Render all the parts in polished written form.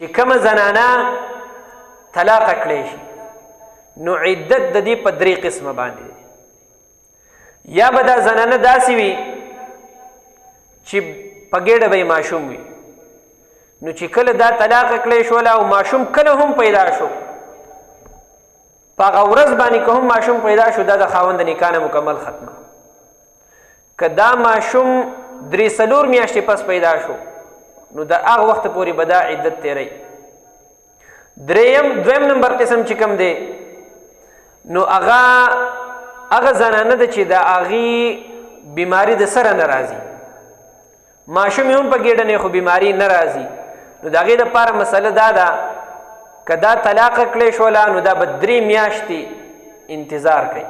چې کومه زنانه طلاق کړی شي نو عدت د دې په 3 قسمه باندې یا به دا زنانه داسې وي چې په ګېډه به یې ماشوم وي نو چې کله دا طلاق کړی شوله او ماشوم کله هم پیدا شو په هغه ورځ باندې که هم ماشوم پیدا شو دا د خاوند د نکاح نه مکمل ختمه. که دا ماشوم 3-4 میاشتې پس پیدا شو نو د هغه وخت پورې به دا عدت تیری. دویم نمبر قسم چې کوم دی نو هغه زنانه ده چې د هغې بیماری د سره نه راځي، ماشوم یې هم په ګېډه نه خو بیماری نه راځي، نو د هغې دپاره مسله دا ده که دا طلاق کړی شوله نو دا به 3 میاشتې انتظار کوي،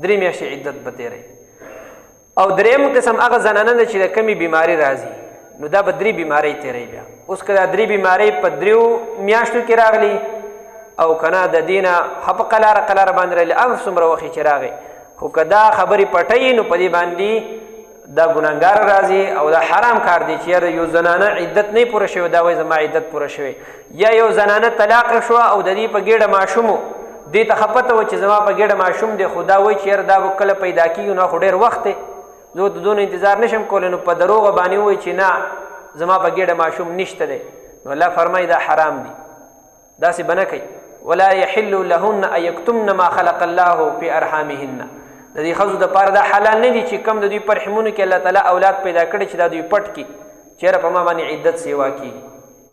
3 میاشتې عدت به تیری. او دریم قسم هغه زنانه ده چې د کمې بیماری راځي نو دا به 3 بیماری تیری. بیا اوس که دا 3 بیماری په 3 میاشتو کې راغلی او که نه د دې نه ښه په قلاره باندې راغلی هغه څومره وخت چې راغی، خو که دا خبرې پټوي نو په دې باندې دا ګناهګار راځي او دا حرام کار دی چې یاره یو زنانه عدت نه پوره شوی دا وایي زما عدت پوره شوی، یا یو زنانه طلاق شوه او د دې په ګېډه ماشوم و دې ته ښه پته وه چې زما په ګېډه ماشوم دی، خو دا وایي چې یاره دا به کله پیدا کېږي نو خو ډېر وخت دی زه د دونه انتظار نشم کولی، نو په دروغه باندې ووایي چې نه زما په ګېډه ماشوم نشته دی، نو الله فرمایي دا حرام دی، داسې به نه کوي. ولا يحل لهن ان يكتمن ما خلق الله في ارحامهن. د دې ښځو دپاره دا حلال نه دي چې کم د دوی په رحمونو کې الله تعالی اولاد پیدا کړي چې دا دوی پټ کړي چېرې په ما باندې عدت سیوا کېږي.